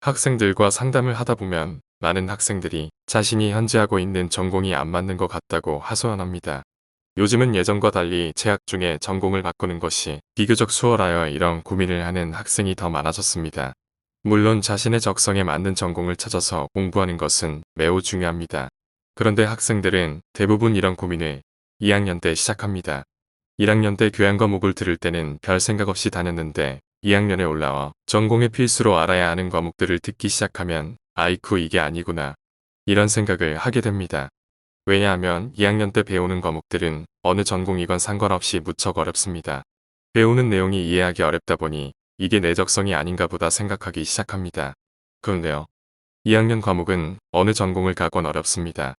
학생들과 상담을 하다 보면 많은 학생들이 자신이 현재 하고 있는 전공이 안 맞는 것 같다고 하소연합니다. 요즘은 예전과 달리 재학 중에 전공을 바꾸는 것이 비교적 수월하여 이런 고민을 하는 학생이 더 많아졌습니다. 물론 자신의 적성에 맞는 전공을 찾아서 공부하는 것은 매우 중요합니다. 그런데 학생들은 대부분 이런 고민을 2학년 때 시작합니다. 1학년 때 교양 과목을 들을 때는 별 생각 없이 다녔는데 2학년에 올라와 전공의 필수로 알아야 하는 과목들을 듣기 시작하면 아이쿠 이게 아니구나 이런 생각을 하게 됩니다. 왜냐하면 2학년 때 배우는 과목들은 어느 전공이건 상관없이 무척 어렵습니다. 배우는 내용이 이해하기 어렵다 보니 이게 내 적성이 아닌가 보다 생각하기 시작합니다. 그런데요. 2학년 과목은 어느 전공을 가건 어렵습니다.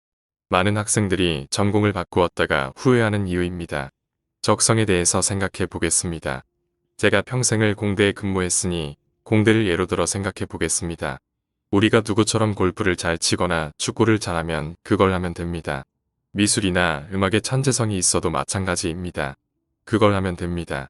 많은 학생들이 전공을 바꾸었다가 후회하는 이유입니다. 적성에 대해서 생각해 보겠습니다. 제가 평생을 공대에 근무했으니 공대를 예로 들어 생각해 보겠습니다. 우리가 누구처럼 골프를 잘 치거나 축구를 잘하면 그걸 하면 됩니다. 미술이나 음악에 천재성이 있어도 마찬가지입니다. 그걸 하면 됩니다.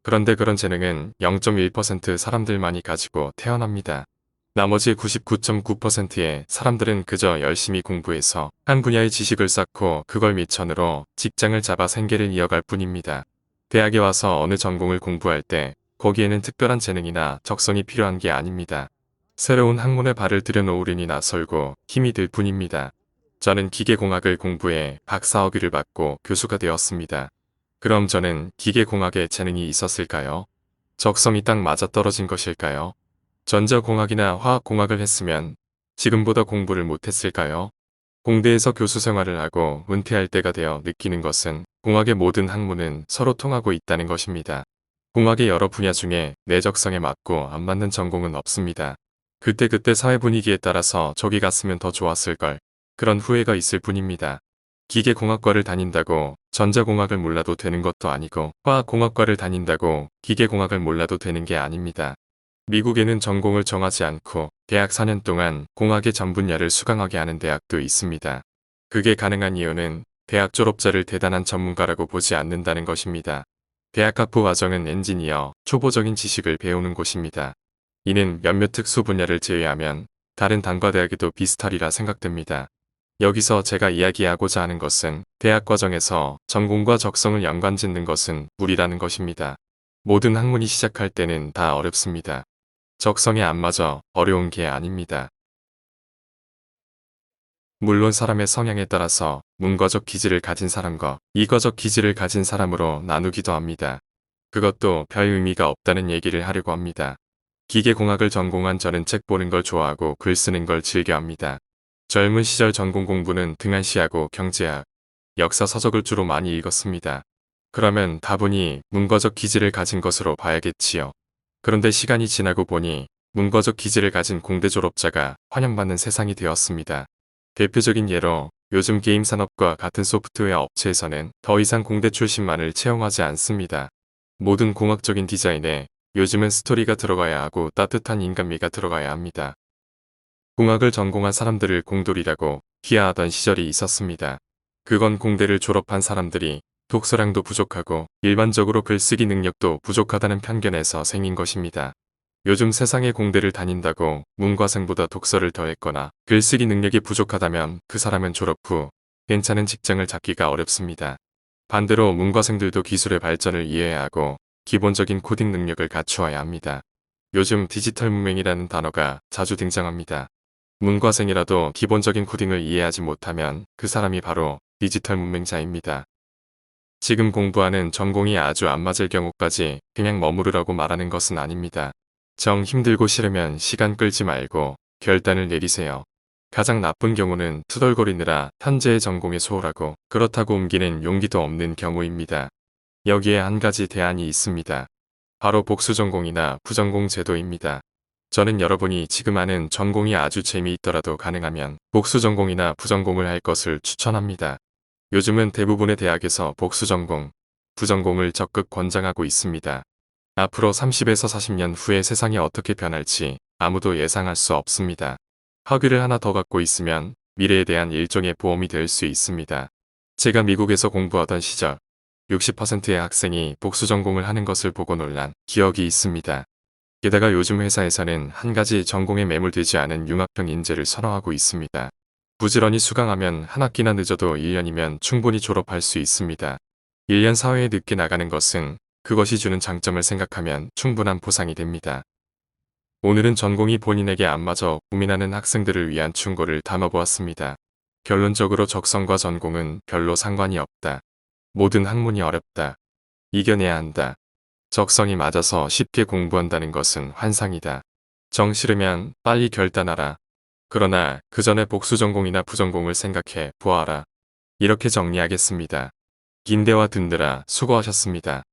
그런데 그런 재능은 0.1% 사람들만이 가지고 태어납니다. 나머지 99.9%의 사람들은 그저 열심히 공부해서 한 분야의 지식을 쌓고 그걸 미천으로 직장을 잡아 생계를 이어갈 뿐입니다. 대학에 와서 어느 전공을 공부할 때 거기에는 특별한 재능이나 적성이 필요한 게 아닙니다. 새로운 학문에 발을 들여놓으려니 나설고 힘이 들 뿐입니다. 저는 기계공학을 공부해 박사학위를 받고 교수가 되었습니다. 그럼 저는 기계공학에 재능이 있었을까요? 적성이 딱 맞아떨어진 것일까요? 전자공학이나 화학공학을 했으면 지금보다 공부를 못했을까요? 공대에서 교수 생활을 하고 은퇴할 때가 되어 느끼는 것은 공학의 모든 학문은 서로 통하고 있다는 것입니다. 공학의 여러 분야 중에 내 적성에 맞고 안 맞는 전공은 없습니다. 그때그때 사회 분위기에 따라서 저기 갔으면 더 좋았을걸. 그런 후회가 있을 뿐입니다. 기계공학과를 다닌다고 전자공학을 몰라도 되는 것도 아니고 화학공학과를 다닌다고 기계공학을 몰라도 되는 게 아닙니다. 미국에는 전공을 정하지 않고 대학 4년 동안 공학의 전 분야를 수강하게 하는 대학도 있습니다. 그게 가능한 이유는 대학 졸업자를 대단한 전문가라고 보지 않는다는 것입니다. 대학 학부 과정은 엔지니어, 초보적인 지식을 배우는 곳입니다. 이는 몇몇 특수 분야를 제외하면 다른 단과대학에도 비슷하리라 생각됩니다. 여기서 제가 이야기하고자 하는 것은 대학 과정에서 전공과 적성을 연관짓는 것은 무리라는 것입니다. 모든 학문이 시작할 때는 다 어렵습니다. 적성에 안 맞아 어려운 게 아닙니다. 물론 사람의 성향에 따라서 문과적 기질을 가진 사람과 이과적 기질을 가진 사람으로 나누기도 합니다. 그것도 별 의미가 없다는 얘기를 하려고 합니다. 기계공학을 전공한 저는 책 보는 걸 좋아하고 글 쓰는 걸 즐겨합니다. 젊은 시절 전공 공부는 등한시하고 경제학, 역사 서적을 주로 많이 읽었습니다. 그러면 다분히 문과적 기질을 가진 것으로 봐야겠지요. 그런데 시간이 지나고 보니 문과적 기질을 가진 공대 졸업자가 환영받는 세상이 되었습니다. 대표적인 예로 요즘 게임 산업과 같은 소프트웨어 업체에서는 더 이상 공대 출신만을 채용하지 않습니다. 모든 공학적인 디자인에 요즘은 스토리가 들어가야 하고 따뜻한 인간미가 들어가야 합니다. 공학을 전공한 사람들을 공돌이라고 비하하던 시절이 있었습니다. 그건 공대를 졸업한 사람들이 독서량도 부족하고 일반적으로 글쓰기 능력도 부족하다는 편견에서 생긴 것입니다. 요즘 세상에 공대를 다닌다고 문과생보다 독서를 더했거나 글쓰기 능력이 부족하다면 그 사람은 졸업 후 괜찮은 직장을 잡기가 어렵습니다. 반대로 문과생들도 기술의 발전을 이해해야 하고 기본적인 코딩 능력을 갖추어야 합니다. 요즘 디지털 문맹이라는 단어가 자주 등장합니다. 문과생이라도 기본적인 코딩을 이해하지 못하면 그 사람이 바로 디지털 문맹자입니다. 지금 공부하는 전공이 아주 안 맞을 경우까지 그냥 머무르라고 말하는 것은 아닙니다. 정 힘들고 싫으면 시간 끌지 말고 결단을 내리세요. 가장 나쁜 경우는 투덜거리느라 현재의 전공에 소홀하고 그렇다고 옮기는 용기도 없는 경우입니다. 여기에 한 가지 대안이 있습니다. 바로 복수전공이나 부전공 제도입니다. 저는 여러분이 지금 하는 전공이 아주 재미있더라도 가능하면 복수전공이나 부전공을 할 것을 추천합니다. 요즘은 대부분의 대학에서 복수전공, 부전공을 적극 권장하고 있습니다. 앞으로 30에서 40년 후에 세상이 어떻게 변할지 아무도 예상할 수 없습니다. 학위를 하나 더 갖고 있으면 미래에 대한 일종의 보험이 될 수 있습니다. 제가 미국에서 공부하던 시절 60%의 학생이 복수전공을 하는 것을 보고 놀란 기억이 있습니다. 게다가 요즘 회사에서는 한 가지 전공에 매몰되지 않은 융합형 인재를 선호하고 있습니다. 부지런히 수강하면 한 학기나 늦어도 1년이면 충분히 졸업할 수 있습니다. 1년 사회에 늦게 나가는 것은 그것이 주는 장점을 생각하면 충분한 보상이 됩니다. 오늘은 전공이 본인에게 안 맞아 고민하는 학생들을 위한 충고를 담아보았습니다. 결론적으로 적성과 전공은 별로 상관이 없다. 모든 학문이 어렵다. 이겨내야 한다. 적성이 맞아서 쉽게 공부한다는 것은 환상이다. 정 싫으면 빨리 결단하라. 그러나 그 전에 복수 전공이나 부전공을 생각해 보아라. 이렇게 정리하겠습니다. 긴 대화 듣느라 수고하셨습니다.